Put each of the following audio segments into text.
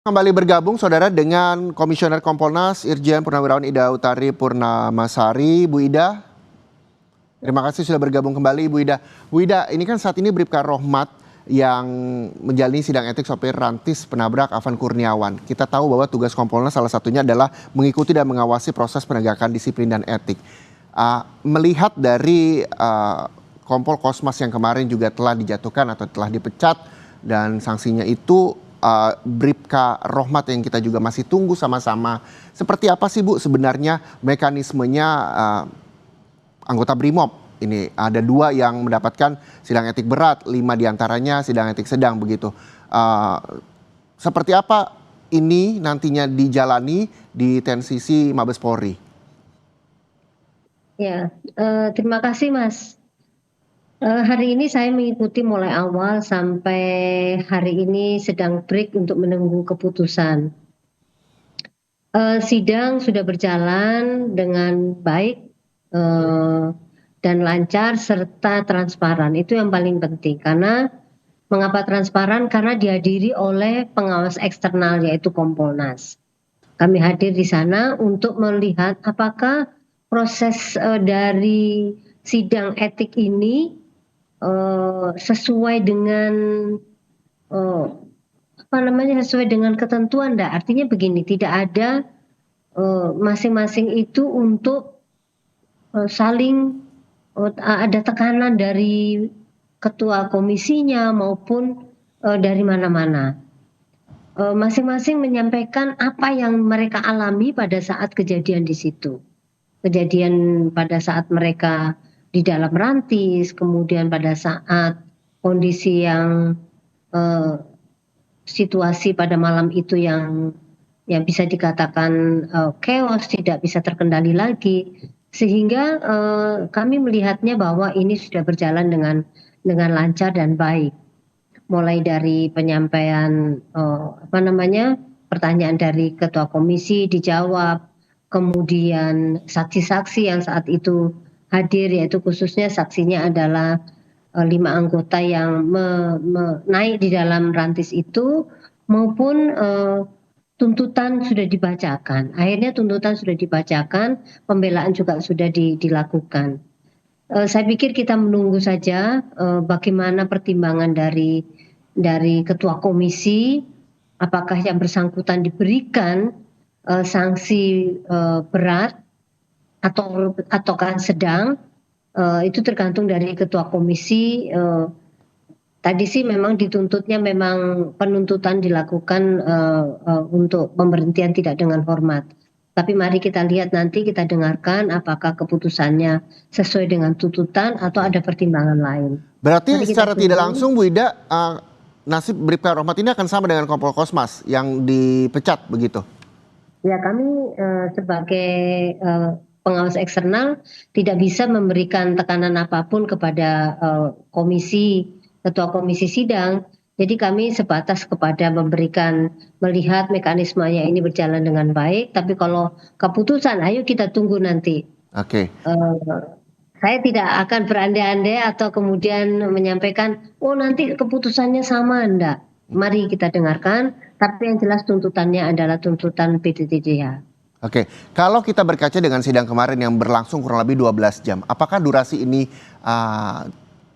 Kembali bergabung saudara dengan Komisioner Kompolnas Irjen Purnawirawan Ida Utari Purnamasari. Bu Ida, terima kasih sudah bergabung kembali Bu Ida. Bu Ida, ini kan saat ini Bribka Rohmat yang menjalani sidang etik sopir rantis penabrak Afan Kurniawan. Kita tahu bahwa tugas Kompolnas salah satunya adalah mengikuti dan mengawasi proses penegakan disiplin dan etik. Melihat dari Kompol Kosmas yang kemarin juga telah dijatuhkan atau telah dipecat dan sanksinya itu Bribka Rohmat yang kita juga masih tunggu sama-sama. Seperti apa sih Bu sebenarnya mekanismenya anggota BRIMOB? Ini ada 2 yang mendapatkan sidang etik berat, 5 diantaranya sidang etik sedang begitu. Seperti apa ini nantinya dijalani di TNCC Mabes Polri? Ya, terima kasih Mas. Hari ini saya mengikuti mulai awal sampai hari ini sedang break untuk menunggu keputusan. Sidang sudah berjalan dengan baik dan lancar serta transparan. Itu yang paling penting. Karena mengapa transparan? Karena dihadiri oleh pengawas eksternal yaitu Kompolnas. Kami hadir di sana untuk melihat apakah proses dari sidang etik ini sesuai dengan sesuai dengan ketentuan. Artinya begini, tidak ada masing-masing itu untuk saling ada tekanan dari ketua komisinya maupun dari mana-mana. Masing-masing menyampaikan apa yang mereka alami pada saat kejadian di situ. Kejadian pada saat mereka di dalam rantis, kemudian pada saat kondisi yang situasi pada malam itu yang bisa dikatakan chaos, tidak bisa terkendali lagi, sehingga kami melihatnya bahwa ini sudah berjalan dengan lancar dan baik. Mulai dari penyampaian pertanyaan dari ketua komisi dijawab, kemudian saksi-saksi yang saat itu hadir, yaitu khususnya saksinya adalah 5 anggota yang naik di dalam rantis itu, maupun tuntutan sudah dibacakan. Akhirnya tuntutan sudah dibacakan, pembelaan juga sudah dilakukan. Saya pikir kita menunggu saja bagaimana pertimbangan dari ketua komisi, apakah yang bersangkutan diberikan sanksi berat ataukah sedang. Itu tergantung dari ketua komisi. Tadi sih memang dituntutnya memang penuntutan dilakukan untuk pemberhentian tidak dengan hormat. Tapi mari kita lihat nanti, kita dengarkan apakah keputusannya sesuai dengan tuntutan atau ada pertimbangan lain. Berarti secara tidak langsung Bu Ida, nasib Bribka Rohmat ini akan sama dengan Kompol Kosmas yang dipecat begitu? Ya, kami sebagai pengawas eksternal tidak bisa memberikan tekanan apapun kepada ketua komisi sidang. Jadi kami sebatas kepada melihat mekanismenya ini berjalan dengan baik. Tapi kalau keputusan, ayo kita tunggu nanti. Oke. Saya tidak akan berandai-andai atau kemudian menyampaikan, oh nanti keputusannya sama, enggak. Mari kita dengarkan, tapi yang jelas tuntutannya adalah tuntutan PDTDH. Oke, kalau kita berkaca dengan sidang kemarin yang berlangsung kurang lebih 12 jam, apakah durasi ini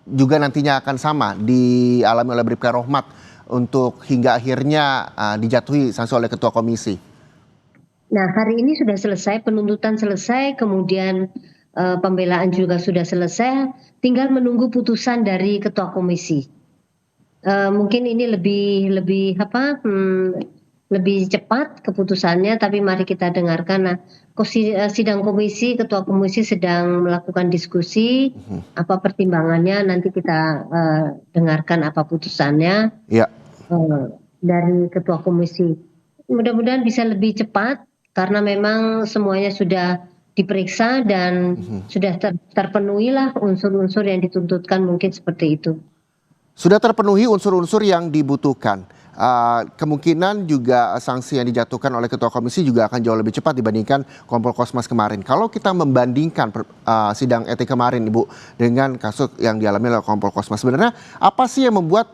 juga nantinya akan sama dialami oleh Bribka Rohmat untuk hingga akhirnya dijatuhi sanksi oleh ketua komisi? Nah, hari ini sudah selesai, penuntutan selesai, kemudian pembelaan juga sudah selesai, tinggal menunggu putusan dari ketua komisi. Mungkin ini lebih cepat keputusannya, tapi mari kita dengarkan. Nah, sidang komisi, ketua komisi sedang melakukan diskusi, apa pertimbangannya, nanti kita dengarkan apa putusannya dari ketua komisi. Mudah-mudahan bisa lebih cepat, karena memang semuanya sudah diperiksa dan sudah terpenuhilah unsur-unsur yang dituntutkan, mungkin seperti itu. Sudah terpenuhi unsur-unsur yang dibutuhkan. kemungkinan juga sanksi yang dijatuhkan oleh Ketua Komisi juga akan jauh lebih cepat dibandingkan Kompol Kosmas kemarin. Kalau kita membandingkan sidang etik kemarin Ibu dengan kasus yang dialami oleh Kompol Kosmas, sebenarnya apa sih yang membuat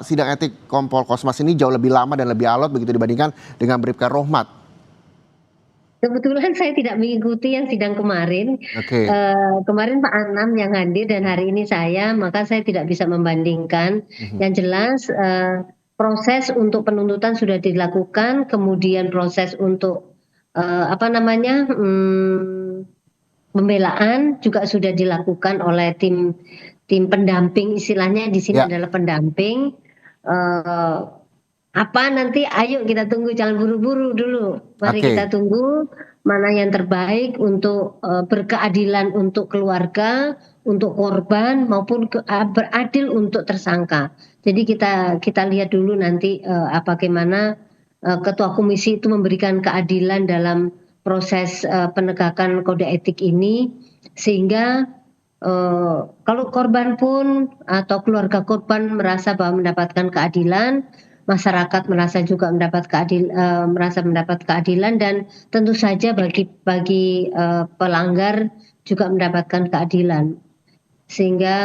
sidang etik Kompol Kosmas ini jauh lebih lama dan lebih alot begitu dibandingkan dengan Bribka Rohmat? Kebetulan saya tidak mengikuti yang sidang kemarin. Oke, Kemarin Pak Anam yang hadir dan hari ini saya, maka saya tidak bisa membandingkan. mhm, Yang jelas proses untuk penuntutan sudah dilakukan, kemudian proses untuk apa namanya pembelaan juga sudah dilakukan oleh tim tim pendamping, istilahnya di sini ya, adalah pendamping. Eh, Apa nanti ayo kita tunggu, jangan buru-buru dulu. Mari kita oke, tunggu mana yang terbaik untuk berkeadilan untuk keluarga, untuk korban maupun beradil untuk tersangka. Jadi kita kita lihat dulu nanti bagaimana ketua komisi itu memberikan keadilan dalam proses penegakan kode etik ini sehingga kalau korban pun atau keluarga korban merasa bahwa mendapatkan keadilan, masyarakat merasa mendapat keadilan dan tentu saja bagi pelanggar juga mendapatkan keadilan. Sehingga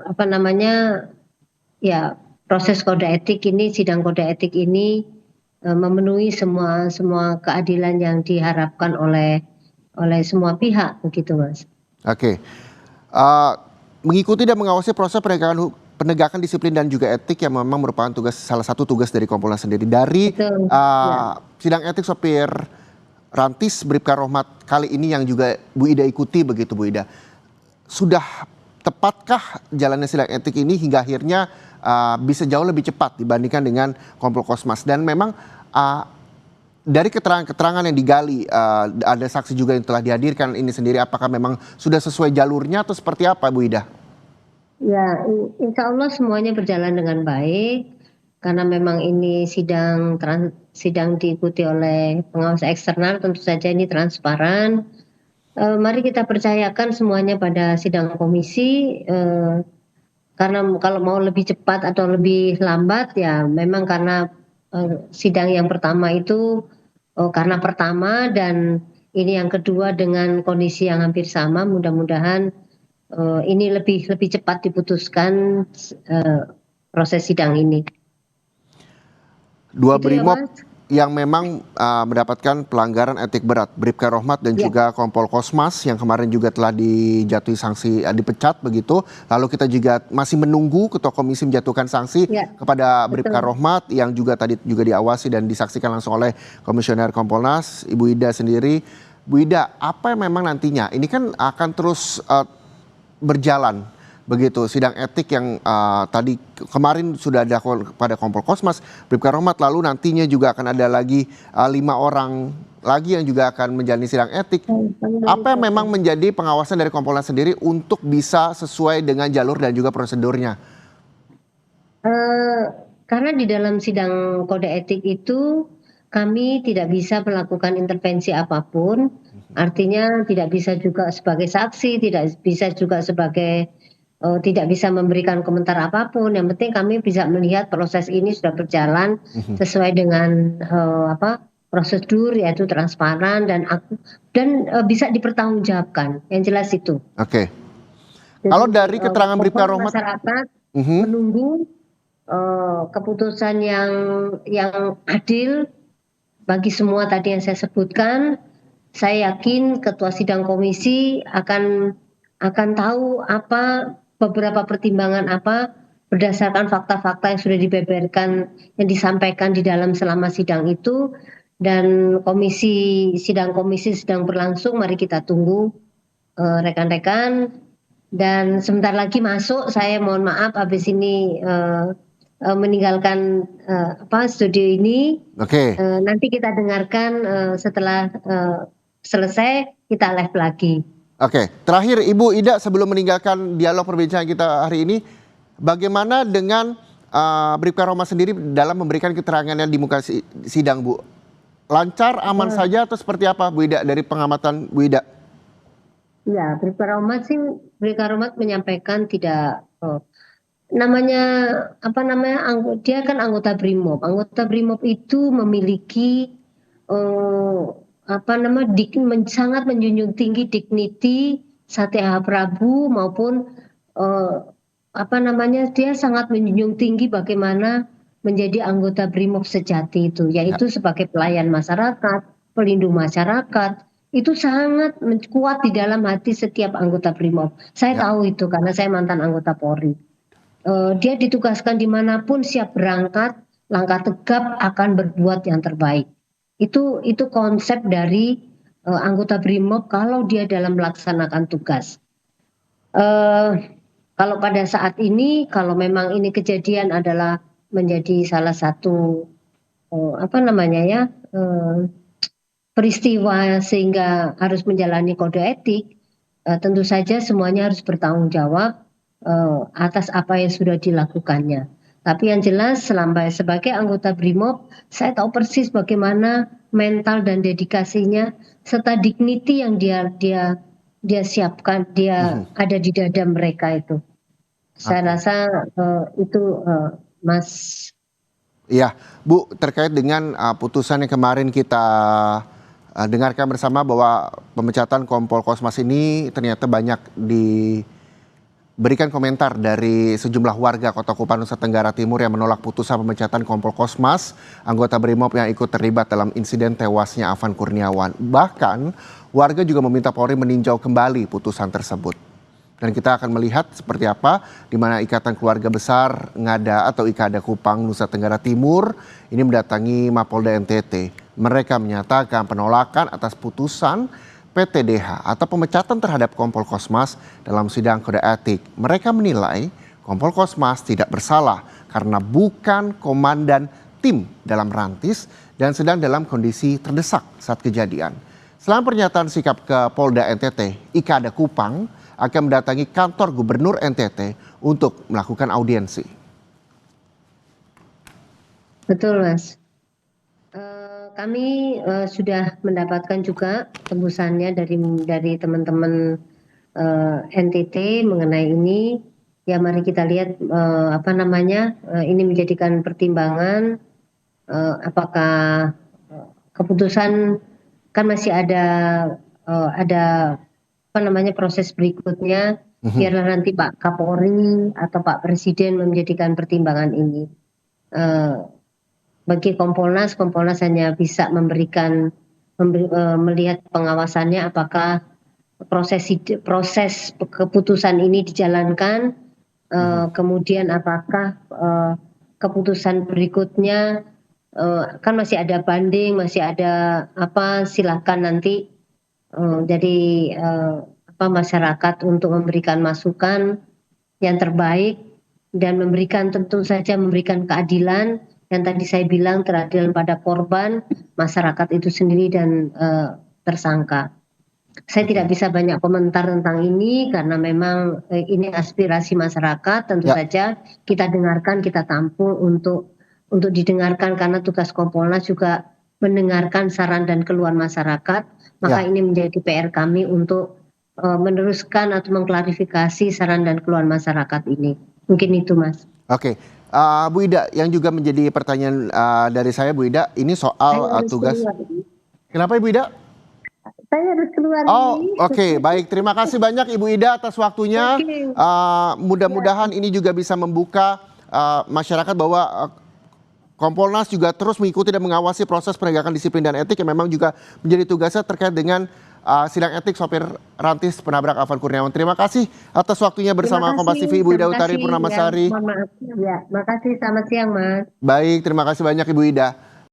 apa namanya ya proses kode etik ini, sidang kode etik ini memenuhi semua semua keadilan yang diharapkan oleh semua pihak begitu Mas. oke. Eh, Mengikuti dan mengawasi proses penegakan disiplin dan juga etik yang memang merupakan salah satu tugas dari Kompolnas sendiri. Dari Betul. Ya. sidang etik sopir Rantis Bribka Rohmat kali ini yang juga Bu Ida ikuti begitu Bu Ida. Sudah tepatkah jalannya sidang etik ini hingga akhirnya bisa jauh lebih cepat dibandingkan dengan Kompol Kosmas, dan memang uh, dari keterangan-keterangan yang digali, ada saksi juga yang telah dihadirkan ini sendiri, apakah memang sudah sesuai jalurnya atau seperti apa Bu Ida? Ya, insya Allah semuanya berjalan dengan baik karena memang ini sidang diikuti oleh pengawas eksternal, tentu saja ini transparan. Mari kita percayakan semuanya pada sidang komisi, karena kalau mau lebih cepat atau lebih lambat ya memang karena sidang yang pertama itu karena pertama dan ini yang kedua dengan kondisi yang hampir sama, mudah-mudahan ini lebih lebih cepat diputuskan eh, proses sidang ini. Dua Itu ya brimob Mas. yang memang mendapatkan pelanggaran etik berat, Bribka Rohmat dan Ya, juga Kompol Kosmas yang kemarin juga telah dijatuhi sanksi, dipecat begitu. Lalu kita juga masih menunggu Ketua Komisi menjatuhkan sanksi ya, kepada Bribka betul. Rohmat yang juga tadi juga diawasi dan disaksikan langsung oleh Komisioner Kompolnas, Ibu Ida sendiri. Bu Ida, apa yang memang nantinya? Ini kan akan terus berjalan begitu sidang etik yang tadi kemarin sudah ada pada Kompol Kosmas, Bribka Rohmat, lalu nantinya juga akan ada lagi 5 orang lagi yang juga akan menjalani sidang etik. Apa yang memang menjadi pengawasan dari Kompolnas sendiri untuk bisa sesuai dengan jalur dan juga prosedurnya? Eh, karena di dalam sidang kode etik itu kami tidak bisa melakukan intervensi apapun, artinya tidak bisa juga sebagai saksi, tidak bisa juga sebagai tidak bisa memberikan komentar apapun. Yang penting kami bisa melihat proses ini sudah berjalan Mhm. sesuai dengan prosedur yaitu transparan dan bisa dipertanggungjawabkan. Yang jelas itu. Oke. Jadi Kalau dari keterangan Bribka mohon Rohmat, masyarakat mhm, menunggu keputusan yang adil bagi semua tadi yang saya sebutkan. Saya yakin ketua sidang komisi akan tahu apa beberapa pertimbangan apa berdasarkan fakta-fakta yang sudah dibeberkan yang disampaikan di dalam selama sidang itu, dan sidang komisi sedang berlangsung. Mari kita tunggu rekan-rekan, dan sebentar lagi masuk, saya mohon maaf habis ini meninggalkan studio ini. oke. Nanti kita dengarkan setelah selesai kita live lagi. Oke, terakhir Ibu Ida sebelum meninggalkan dialog perbincangan kita hari ini, bagaimana dengan Bribka Rohmat sendiri dalam memberikan keterangannya di muka sidang, Bu? Lancar, aman Eh, saja atau seperti apa, Bu Ida, dari pengamatan Bu Ida? Ya, Brigjen Romat menyampaikan tidak namanya apa namanya dia kan anggota BRIMOB. Anggota BRIMOB itu memiliki eh, apa nama sangat menjunjung tinggi dignity Satya Prabu maupun eh, apa namanya dia sangat menjunjung tinggi bagaimana menjadi anggota BRIMOB sejati itu, Ya, yaitu sebagai pelayan masyarakat, pelindung masyarakat. Itu sangat kuat di dalam hati setiap anggota BRIMOB. Saya ya. tahu itu karena saya mantan anggota Polri. Dia ditugaskan dimanapun siap berangkat, langkah tegap akan berbuat yang terbaik. Itu konsep dari anggota BRIMOB kalau dia dalam melaksanakan tugas. Eh, Kalau pada saat ini, kalau memang ini kejadian adalah menjadi salah satu apa namanya ya peristiwa sehingga harus menjalani kode etik, tentu saja semuanya harus bertanggung jawab atas apa yang sudah dilakukannya. Tapi yang jelas selama sebagai anggota BRIMOB, saya tahu persis bagaimana mental dan dedikasinya serta dignity yang dia siapkan, dia Mhm. ada di dada mereka itu. Saya Oke. rasa itu Mas. Iya, Bu, terkait dengan putusan yang kemarin kita dengarkan bersama bahwa pemecatan Kompol Kosmas ini ternyata banyak diberikan komentar dari sejumlah warga Kota Kupang, Nusa Tenggara Timur yang menolak putusan pemecatan Kompol Kosmas, anggota BRIMOB yang ikut terlibat dalam insiden tewasnya Afan Kurniawan. Bahkan, warga juga meminta Polri meninjau kembali putusan tersebut. Dan kita akan melihat seperti apa di mana Ikatan Keluarga Besar Ngada atau IKADA Kupang Nusa Tenggara Timur ini mendatangi Mapolda NTT. Mereka menyatakan penolakan atas putusan PTDH atau pemecatan terhadap Kompol Kosmas dalam sidang kode etik. Mereka menilai Kompol Kosmas tidak bersalah karena bukan komandan tim dalam rantis dan sedang dalam kondisi terdesak saat kejadian. Selain pernyataan sikap ke Polda NTT, IKADA Kupang akan mendatangi kantor Gubernur NTT untuk melakukan audiensi. Betul, Mas. Kami sudah mendapatkan juga tembusannya dari teman-teman NTT mengenai ini. Ya, mari kita lihat apa namanya ini menjadikan pertimbangan apakah keputusan kan masih ada apa namanya proses berikutnya. Mhm. Biarlah nanti Pak Kapolri atau Pak Presiden menjadikan pertimbangan ini. Eh, Bagi Kompolnas, Kompolnas hanya bisa melihat pengawasannya apakah proses keputusan ini dijalankan, Mhm. kemudian apakah keputusan berikutnya kan masih ada banding, masih ada apa silakan nanti jadi apa masyarakat untuk memberikan masukan yang terbaik dan memberikan tentu saja memberikan keadilan yang tadi saya bilang keadilan pada korban, masyarakat itu sendiri dan tersangka. Saya tidak Oke. bisa banyak komentar tentang ini karena memang ini aspirasi masyarakat, tentu Ya, saja kita dengarkan, kita tampung untuk didengarkan karena tugas Kompolnas juga mendengarkan saran dan keluhan masyarakat, maka ya. ini menjadi PR kami untuk meneruskan atau mengklarifikasi saran dan keluhan masyarakat ini. Mungkin itu, Mas. Oke. Bu Ida, yang juga menjadi pertanyaan dari saya, Bu Ida, ini Saya soal harus tugas. keluar ini. Kenapa Ibu Ida? Saya harus keluar Oh, ini. oke, baik. Terima kasih banyak Ibu Ida atas waktunya. Oke, ya, Mudah-mudahan ini juga bisa membuka masyarakat bahwa Kompolnas juga terus mengikuti dan mengawasi proses penegakan disiplin dan etik yang memang juga menjadi tugasnya terkait dengan sidang etik sopir rantis penabrak Afan Kurniawan. Terima kasih atas waktunya bersama Kompas TV Ibu Ida terima Utari kasih ya, Purnamasari. mohon maaf ya, makasih selamat siang Mas. Baik, terima kasih banyak Ibu Ida.